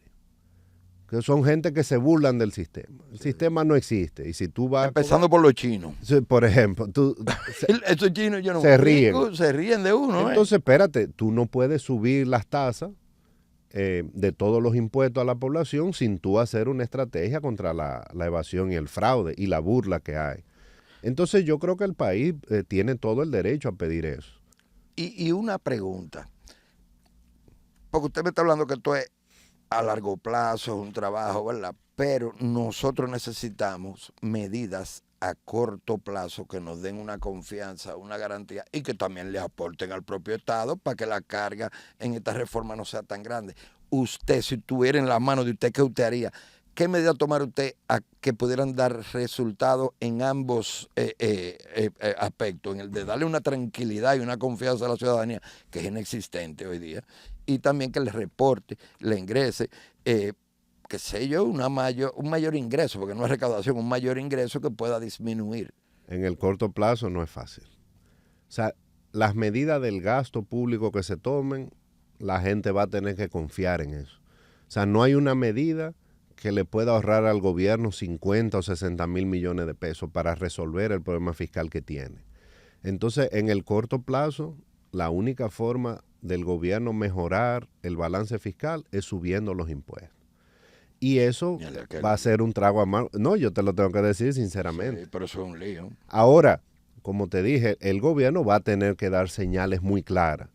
que son gente que se burlan del sistema. El sistema no existe. Y si tú vas empezando por los chinos. Por ejemplo, Estos chinos yo no se ríen. Se ríen de uno. Entonces, espérate, tú no puedes subir las tasas de todos los impuestos a la población sin tú hacer una estrategia contra la evasión y el fraude y la burla que hay. Entonces, yo creo que el país tiene todo el derecho a pedir eso. Y una pregunta, porque usted me está hablando que esto es a largo plazo, es un trabajo, ¿verdad? Pero nosotros necesitamos medidas a corto plazo que nos den una confianza, una garantía y que también le aporten al propio Estado para que la carga en esta reforma no sea tan grande. Usted, si tuviera en la mano de usted, ¿qué usted haría? ¿Qué medida tomar usted a que pudieran dar resultados en ambos aspectos? En el de darle una tranquilidad y una confianza a la ciudadanía, que es inexistente hoy día, y también que le reporte, le ingrese, qué sé yo, un mayor ingreso, porque no es recaudación, un mayor ingreso que pueda disminuir. En el corto plazo no es fácil. O sea, las medidas del gasto público que se tomen, la gente va a tener que confiar en eso. O sea, no hay una medida que le pueda ahorrar al gobierno 50 o 60 mil millones de pesos para resolver el problema fiscal que tiene. Entonces, en el corto plazo, la única forma del gobierno mejorar el balance fiscal es subiendo los impuestos. Y eso va a ser un trago amargo. No, yo te lo tengo que decir sinceramente. Sí, pero eso es un lío. Ahora, como te dije, el gobierno va a tener que dar señales muy claras.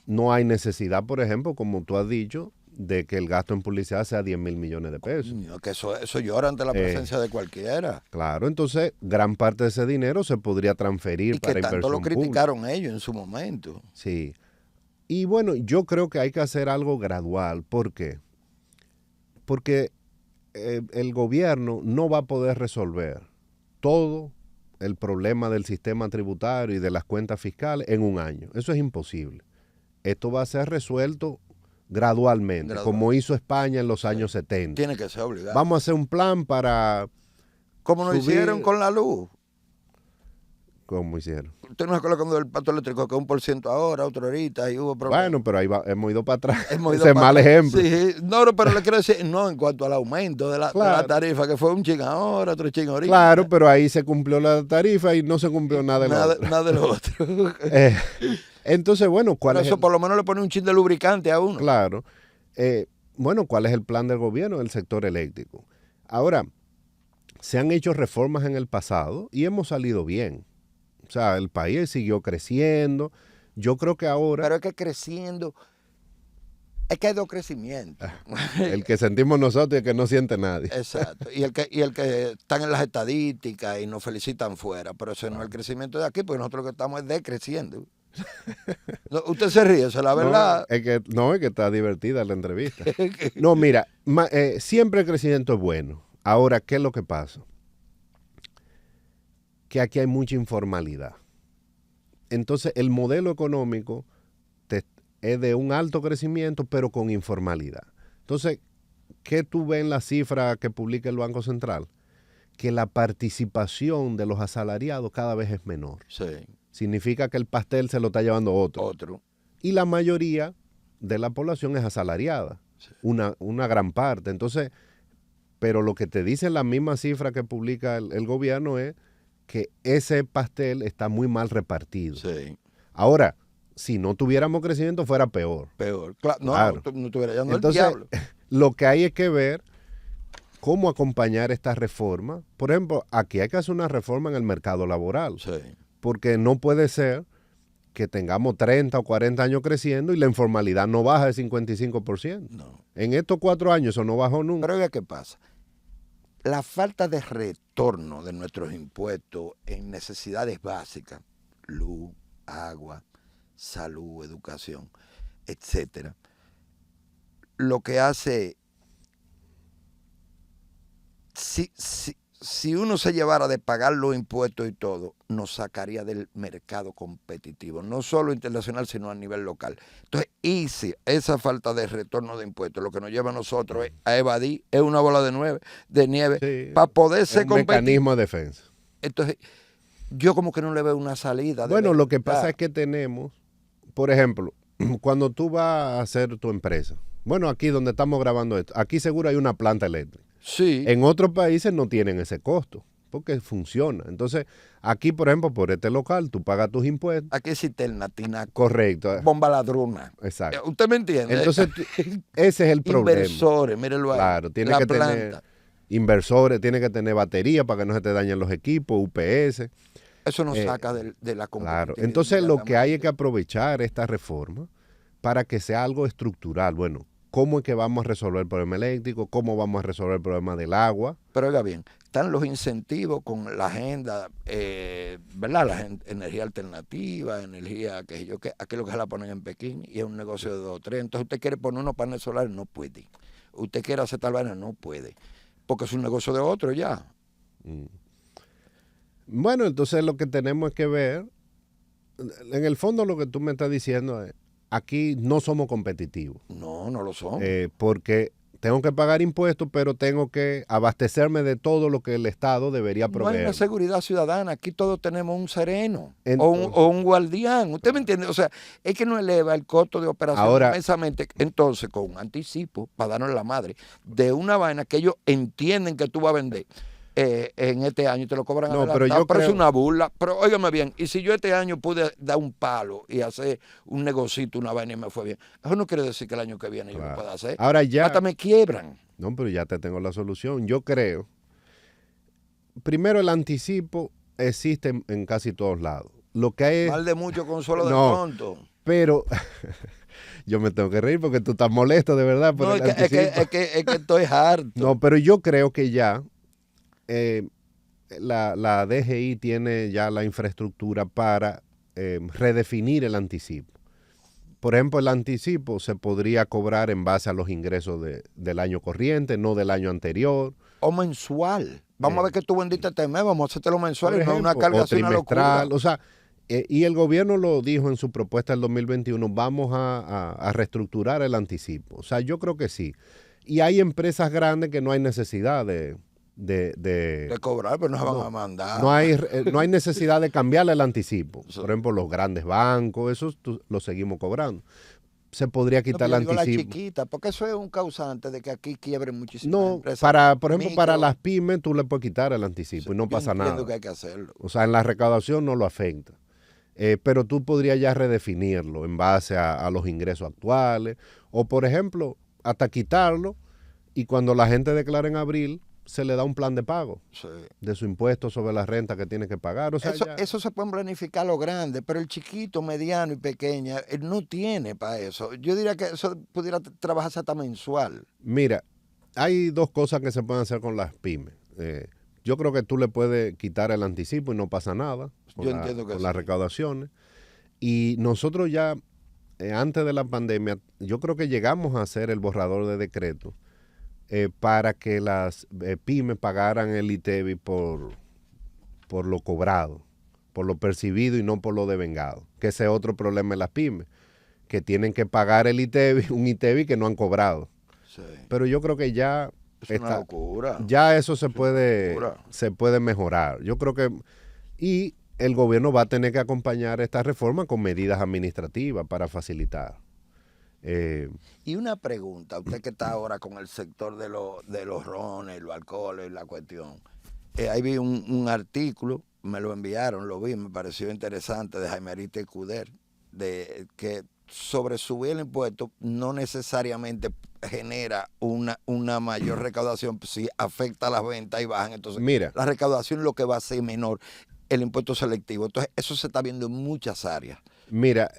No hay necesidad, por ejemplo, como tú has dicho, de que el gasto en publicidad sea 10 mil millones de pesos. No, que eso llora ante la presencia de cualquiera. Claro, entonces gran parte de ese dinero se podría transferir para inversión pública. Y que tanto lo criticaron ellos en su momento. Sí. Y bueno, yo creo que hay que hacer algo gradual. ¿Por qué? Porque el gobierno no va a poder resolver todo el problema del sistema tributario y de las cuentas fiscales en un año. Eso es imposible. Esto va a ser resuelto gradualmente, como hizo España en los años 70. Tiene que ser obligado. Vamos a hacer un plan para... Como lo hicieron con la luz. ¿Cómo hicieron? Usted no se acuerda cuando el pato eléctrico que 1% ahora, otro ahorita, y hubo problemas. Bueno, pero ahí hemos ido para atrás. Ese es mal ejemplo. Sí, no, pero le quiero decir, no, en cuanto al aumento de la tarifa, que fue un ching ahora, otro ching ahorita. Claro, pero ahí se cumplió la tarifa y no se cumplió nada de lo otro. Nada de lo otro. Entonces, bueno, ¿cuál es eso por lo menos le pone un chin de lubricante a uno. Claro. Bueno, ¿cuál es el plan del gobierno del sector eléctrico? Ahora, se han hecho reformas en el pasado y hemos salido bien. O sea, el país siguió creciendo. Yo creo que ahora... Pero es que creciendo... Es que hay dos crecimientos. El que sentimos nosotros y el que no siente nadie. Exacto. Y el que están en las estadísticas y nos felicitan fuera. Pero ese no es el crecimiento de aquí, porque nosotros lo que estamos es decreciendo. No, usted se ríe, eso es la verdad. Es que está divertida la entrevista. No, mira, siempre el crecimiento es bueno. Ahora, ¿qué es lo que pasa? Que aquí hay mucha informalidad. Entonces, el modelo económico es de un alto crecimiento, pero con informalidad. Entonces, ¿qué tú ves en la cifra que publica el Banco Central? Que la participación de los asalariados cada vez es menor. Sí. Significa que el pastel se lo está llevando otro. Y la mayoría de la población es asalariada, sí. Una gran parte. Entonces, pero lo que te dice la misma cifra que publica el gobierno es que ese pastel está muy mal repartido. Sí. Ahora, si no tuviéramos crecimiento fuera peor. Peor. No estuviera yendo Entonces, el diablo. Lo que hay es que ver cómo acompañar esta reforma. Por ejemplo, aquí hay que hacer una reforma en el mercado laboral. Sí. Porque no puede ser que tengamos 30 o 40 años creciendo y la informalidad no baja de 55%. No. En estos 4 años eso no bajó nunca. Pero oiga, ¿qué pasa? La falta de retorno de nuestros impuestos en necesidades básicas, luz, agua, salud, educación, etcétera, lo que hace, si si uno se llevara de pagar los impuestos y todo, nos sacaría del mercado competitivo, no solo internacional, sino a nivel local. Entonces, esa falta de retorno de impuestos, lo que nos lleva a nosotros a evadir, es una bola de nieve Sí, para poder es ser un competitivo. mecanismo de defensa. Entonces, yo como que no le veo una salida. Bueno, lo que pasa es que tenemos, por ejemplo, cuando tú vas a hacer tu empresa, bueno, aquí donde estamos grabando esto, aquí seguro hay una planta eléctrica. Sí. En otros países no tienen ese costo, porque funciona. Entonces, aquí, por ejemplo, por este local, tú pagas tus impuestos. Aquí es cisterna, tinaco. Correcto. Bomba ladrona. Exacto. ¿Usted me entiende? Entonces, ese es el problema. Inversores, mírelo ahí. Claro, tiene la que planta. tener inversores, tiene que tener batería para que no se te dañen los equipos, UPS. Eso nos saca de la competitividad. Claro. Entonces, lo que hay es que aprovechar esta reforma para que sea algo estructural. Bueno, ¿cómo es que vamos a resolver el problema eléctrico? ¿Cómo vamos a resolver el problema del agua? Pero oiga bien, están los incentivos con la agenda, ¿verdad? La energía alternativa, energía que yo que aquí lo que se la ponen en Pekín y es un negocio de 2 o 3. Entonces usted quiere poner unos paneles solares, no puede. Usted quiere hacer tal vaina, no puede. Porque es un negocio de otro ya. Bueno, entonces lo que tenemos es que ver, en el fondo lo que tú me estás diciendo es, aquí no somos competitivos. No, no lo somos. Porque tengo que pagar impuestos, pero tengo que abastecerme de todo lo que el Estado debería proveer. No hay una seguridad ciudadana. Aquí todos tenemos un sereno o un guardián. ¿Usted me entiende? O sea, es que no eleva el costo de operación ahora, inmensamente. Entonces, con un anticipo, para darnos la madre, de una vaina que ellos entienden que tú vas a vender en este año y te lo cobran adelantado. Pero es una burla. Pero óigame bien, y si yo este año pude dar un palo y hacer un negocito, una vaina y me fue bien, eso no quiere decir que el año que viene yo lo pueda hacer. Ahora ya, hasta me quiebran. No, pero ya te tengo la solución. Yo creo, primero el anticipo existe en casi todos lados. Lo que hay es, mal de mucho consuelo de tonto. Pero yo me tengo que reír porque tú estás molesto de verdad por el anticipo. Es que estoy harto. No, pero yo creo que ya la DGI tiene ya la infraestructura para redefinir el anticipo. Por ejemplo, el anticipo se podría cobrar en base a los ingresos del año corriente, no del año anterior. O mensual. Vamos a ver que tú vendiste este mes, vamos a hacértelo mensual y no una carga así, una trimestral. locura. O sea, y el gobierno lo dijo en su propuesta del 2021, vamos a reestructurar el anticipo. O sea, yo creo que sí. Y hay empresas grandes que no hay necesidad de cobrar, pero no se van a mandar. No hay necesidad de cambiarle el anticipo. Por ejemplo, los grandes bancos, eso lo seguimos cobrando. Se podría quitar el anticipo. La chiquita, porque eso es un causante de que aquí quiebren muchísimas empresas. Por ejemplo, para las pymes tú le puedes quitar el anticipo y no pasa nada. Entiendo que hay que hacerlo. O sea, en la recaudación no lo afecta. Pero tú podrías ya redefinirlo en base a los ingresos actuales. O, por ejemplo, hasta quitarlo y cuando la gente declara en abril, se le da un plan de pago de su impuesto sobre la renta que tiene que pagar. O sea, eso se puede planificar lo grande, pero el chiquito, mediano y pequeña, él no tiene para eso. Yo diría que eso pudiera trabajarse hasta mensual. Mira, hay dos cosas que se pueden hacer con las pymes. Yo creo que tú le puedes quitar el anticipo y no pasa nada con las recaudaciones. Y nosotros ya, antes de la pandemia, yo creo que llegamos a hacer el borrador de decreto para que las pymes pagaran el ITEVI por lo cobrado, por lo percibido y no por lo devengado, que ese es otro problema de las pymes, que tienen que pagar el ITEVI, un ITEVI que no han cobrado. Sí. Pero yo creo que ya es una locura. Ya eso se puede mejorar. Yo creo que y el gobierno va a tener que acompañar esta reforma con medidas administrativas para facilitar. Y una pregunta, usted que está ahora con el sector de los rones, los alcoholes, la cuestión. Ahí vi un artículo, me lo enviaron, lo vi, me pareció interesante, de Jaime Ariste Cuder, de que sobre subir el impuesto no necesariamente genera una mayor recaudación, si afecta las ventas y bajan. Entonces, la recaudación lo que va a ser menor, el impuesto selectivo. Entonces, eso se está viendo en muchas áreas. Mira,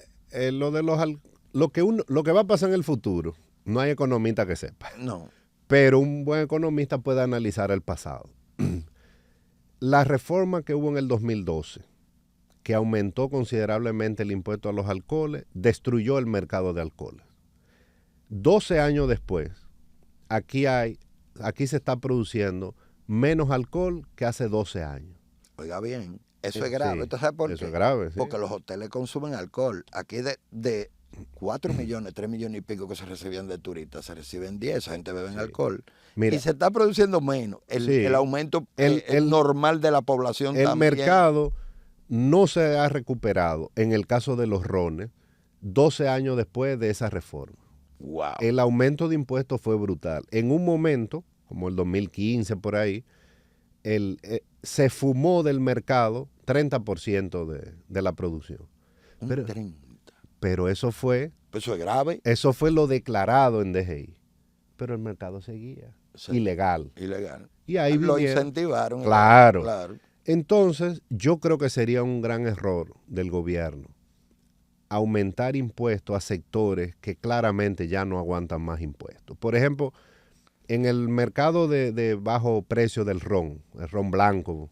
lo que va a pasar en el futuro, no hay economista que sepa. No. Pero un buen economista puede analizar el pasado. La reforma que hubo en el 2012, que aumentó considerablemente el impuesto a los alcoholes, destruyó el mercado de alcoholes. 12 años después, aquí se está produciendo menos alcohol que hace 12 años. Oiga bien, eso es grave. Sí, ¿Usted sabe por qué? eso es grave, sí. Porque los hoteles consumen alcohol. Aquí de 4 millones, 3 millones y pico que se recibían de turistas, se reciben 10, esa gente bebe alcohol. Mira, y se está produciendo menos. El aumento el normal de la población el también. mercado no se ha recuperado, en el caso de los rones, 12 años después de esa reforma. Wow. El aumento de impuestos fue brutal. En un momento, como el 2015 por ahí, se fumó del mercado 30% de la producción. Un 30. Pero eso fue... Eso es grave. Eso fue lo declarado en DGI. Pero el mercado seguía. Sí. Ilegal. Y ahí lo incentivaron. Claro. Entonces, yo creo que sería un gran error del gobierno aumentar impuestos a sectores que claramente ya no aguantan más impuestos. Por ejemplo, en el mercado de bajo precio del ron, el ron blanco,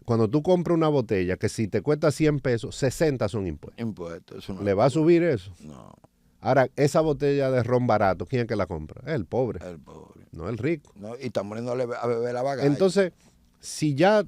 cuando tú compras una botella que si te cuesta 100 pesos, 60 son impuestos. ¿Le va a subir eso? No. Ahora, esa botella de ron barato, ¿quién es que la compra? El pobre. El pobre. No el rico. No, y están poniéndole a beber la bagalla. Entonces, si ya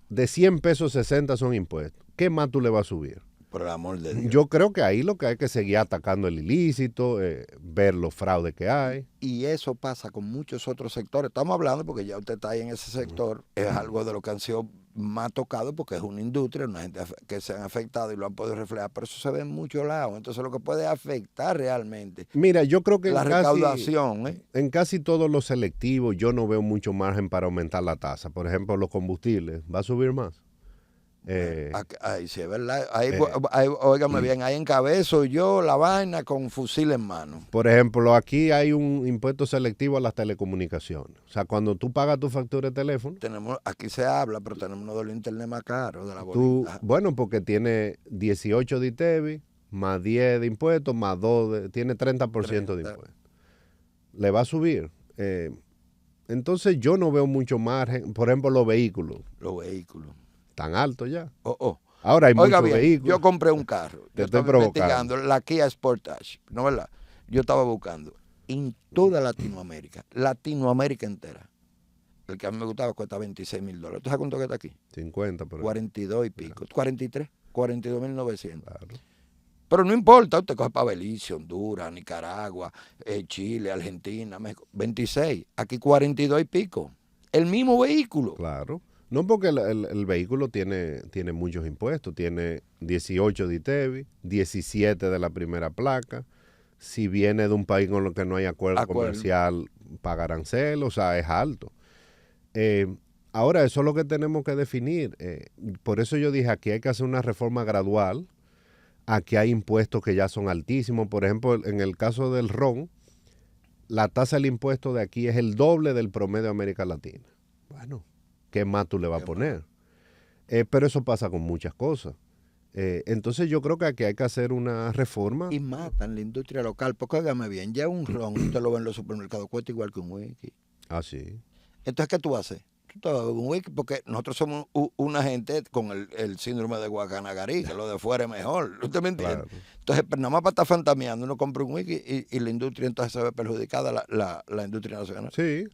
de 100 pesos 60 son impuestos, ¿qué más tú le vas a subir? Por el amor de Dios. Yo creo que ahí lo que hay que seguir atacando el ilícito, ver los fraudes que hay. Y eso pasa con muchos otros sectores. Estamos hablando porque ya usted está ahí en ese sector. Es algo de lo que han sido más tocados porque es una industria, una gente que se han afectado y lo han podido reflejar. Pero eso se ve en muchos lados. Entonces lo que puede afectar realmente. Mira, yo creo que la recaudación. En casi todos los selectivos yo no veo mucho margen para aumentar la tasa. Por ejemplo, los combustibles. ¿Va a subir más? Ahí sí es verdad. Óigame bien, ahí encabezo yo la vaina con fusil en mano. Por ejemplo, aquí hay un impuesto selectivo a las telecomunicaciones. O sea, cuando tú pagas tu factura de teléfono. Aquí se habla, pero tenemos uno de los internet más caros de la bolita. Bueno, porque tiene 18 de ITEVI, más 10 de impuestos, más 2, tiene 30% de impuestos. ¿Le va a subir? Entonces yo no veo mucho margen. Por ejemplo, los vehículos. Tan alto ya. Ahora hay muchos vehículos. Yo compré un carro. Te estoy provocando. La Kia Sportage, ¿no es verdad? Yo estaba buscando en toda Latinoamérica entera. El que a mí me gustaba cuesta $26,000. ¿Tú sabes cuánto está aquí? 50, pero 42 y pico. 43, 42,900. Claro. Pero no importa, usted coge para Belice, Honduras, Nicaragua, Chile, Argentina, México. 26, aquí 42 y pico. El mismo vehículo. Claro. No, porque el vehículo tiene muchos impuestos. Tiene 18 de ITEVI, 17 de la primera placa. Si viene de un país con lo que no hay acuerdo comercial, paga arancel, o sea, es alto. Ahora, eso es lo que tenemos que definir. Por eso yo dije, aquí hay que hacer una reforma gradual. Aquí hay impuestos que ya son altísimos. Por ejemplo, en el caso del ron, la tasa del impuesto de aquí es el doble del promedio de América Latina. Bueno, ¿qué más tú le vas a poner? Pero eso pasa con muchas cosas. Entonces yo creo que aquí hay que hacer una reforma. Y matan la industria local. Porque óigame bien, ya un ron, usted lo ve en los supermercados, cuesta igual que un whisky. Ah, sí. Entonces, ¿qué tú haces? Tú te vas a beber un whisky porque nosotros somos una gente con el síndrome de Guacanagarí, que lo de fuera es mejor. ¿Usted me entiende? Claro. Entonces, nada más para estar fantameando, uno compra un whisky y la industria entonces se ve perjudicada, la industria nacional. Sí.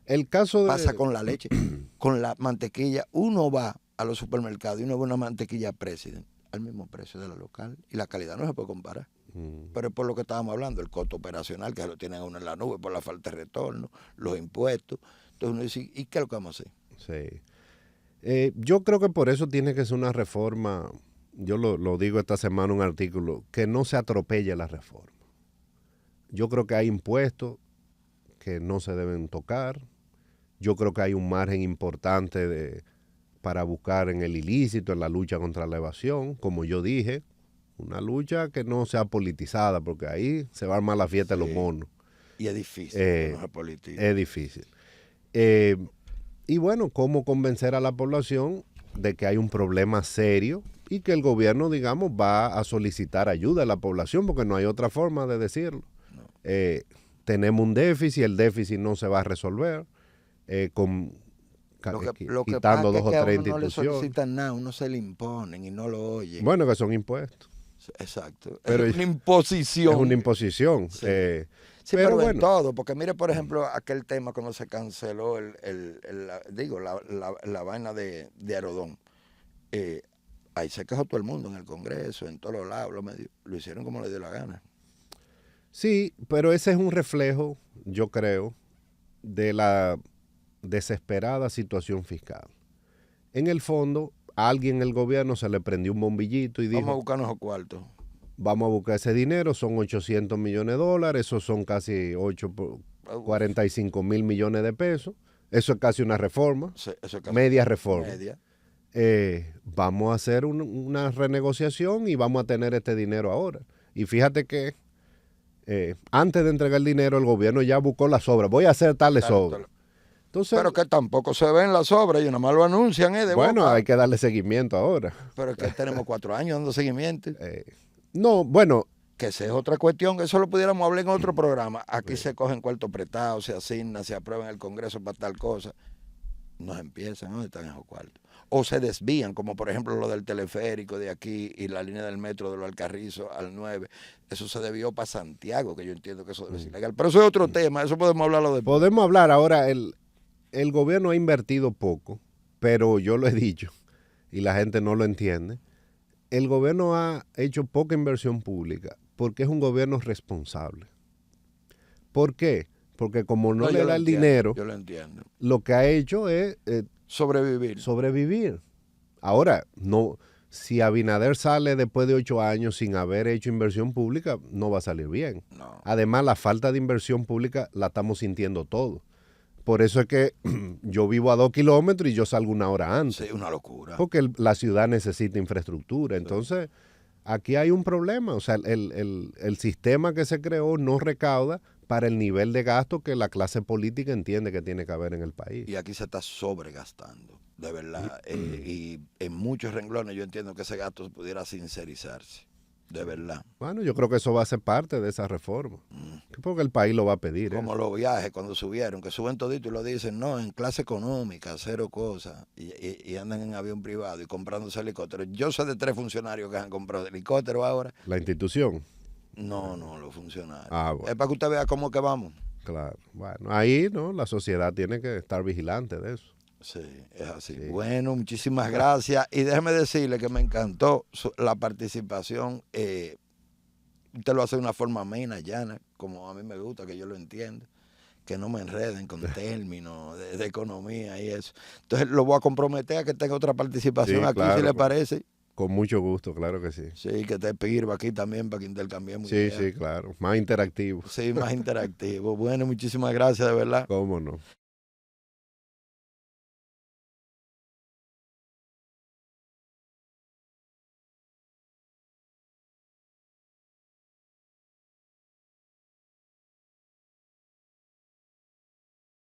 El caso pasa con la leche, con la mantequilla. Uno va a los supermercados y uno ve una mantequilla President al mismo precio de la local y la calidad no se puede comparar. Pero es por lo que estábamos hablando, el costo operacional que lo tienen a uno en la nube por la falta de retorno, los impuestos. Entonces uno dice, ¿y qué es lo que vamos a hacer? Sí. Yo creo que por eso tiene que ser una reforma, yo lo digo esta semana en un artículo, que no se atropelle la reforma. Yo creo que hay impuestos que no se deben tocar. Yo creo que hay un margen importante para buscar en el ilícito, en la lucha contra la evasión, como yo dije, una lucha que no sea politizada, porque ahí se va a armar la fiesta de los monos. Y es difícil, no se politiza. Es difícil. Y bueno, cómo convencer a la población de que hay un problema serio y que el gobierno, digamos, va a solicitar ayuda a la población, porque no hay otra forma de decirlo. No. Tenemos un déficit, el déficit no se va a resolver quitando 2 o 3 instituciones. No le solicitan nada, uno se le imponen y no lo oyen. Bueno, que son impuestos. Exacto. Pero es una imposición. Es una imposición. Sí. Sí, pero en bueno, todo, porque mire, por ejemplo, aquel tema cuando se canceló la vaina de Aerodón. Eh, ahí se quejó todo el mundo en el Congreso, en todos los lados, los medios. Lo hicieron como le dio la gana. sí, pero ese es un reflejo, yo creo, de la desesperada situación fiscal. En el fondo, a alguien en el gobierno se le prendió un bombillito y Vamos a dijo, buscarnos esos cuartos. vamos a buscar ese dinero, son 800 millones de dólares, esos son casi 45 mil millones de pesos, eso es casi una reforma, Eso es casi media reforma. media. Vamos a hacer una renegociación y vamos a tener este dinero ahora. Y fíjate que antes de entregar el dinero, el gobierno ya buscó las obras. Voy a hacer tales obras. Entonces, Pero que tampoco se ven las obras y nada más lo anuncian. De bueno, boca. hay que darle seguimiento ahora. Pero es que tenemos 4 años dando seguimiento. No, bueno. Que esa es otra cuestión, que eso lo pudiéramos hablar en otro programa. Aquí se cogen cuartos prestados, se asignan, se aprueban en el Congreso para tal cosa. Nos empiezan, ¿dónde están esos cuartos? O se desvían, como por ejemplo lo del teleférico de aquí y la línea del metro de los Alcarrizos al 9. Eso se debió para Santiago, que yo entiendo que eso debe ser ilegal. Pero eso es otro tema, eso podemos hablarlo después. Podemos hablar ahora, el gobierno ha invertido poco, pero yo lo he dicho y la gente no lo entiende. El gobierno ha hecho poca inversión pública porque es un gobierno responsable. ¿Por qué? Porque como no le da el dinero, yo lo entiendo. Lo que ha hecho es sobrevivir. Ahora, no, si Abinader sale después de 8 años sin haber hecho inversión pública, no va a salir bien. No. Además, la falta de inversión pública la estamos sintiendo todos. Por eso es que yo vivo a 2 kilómetros y yo salgo 1 hora antes. Sí, una locura. Porque la ciudad necesita infraestructura. Entonces, aquí hay un problema. O sea, el sistema que se creó no recauda para el nivel de gasto que la clase política entiende que tiene que haber en el país. Y aquí se está sobregastando, de verdad. Y en muchos renglones yo entiendo que ese gasto pudiera sincerizarse, de verdad. Bueno, yo creo que eso va a ser parte de esa reforma. Porque el país lo va a pedir. Como los viajes cuando subieron, que suben todito y lo dicen, no, en clase económica, cero cosas. Y andan en avión privado y comprándose helicópteros. Yo sé de 3 funcionarios que han comprado helicópteros ahora. La institución. No, los funcionarios. Bueno. Es para que usted vea cómo que vamos. Claro. Bueno, ahí no, la sociedad tiene que estar vigilante de eso. Sí, es así. Sí. Bueno, muchísimas gracias. Y déjeme decirle que me encantó la participación. Usted lo hace de una forma amena, llana, como a mí me gusta, que yo lo entienda. Que no me enreden con términos de economía y eso. Entonces lo voy a comprometer a que tenga otra participación aquí, claro, si le parece. Con mucho gusto, claro que sí. Sí, que te sirva aquí también para que intercambiemos. Sí, sí, claro. Más interactivo. Sí, más interactivo. Bueno, muchísimas gracias, de verdad. Cómo no.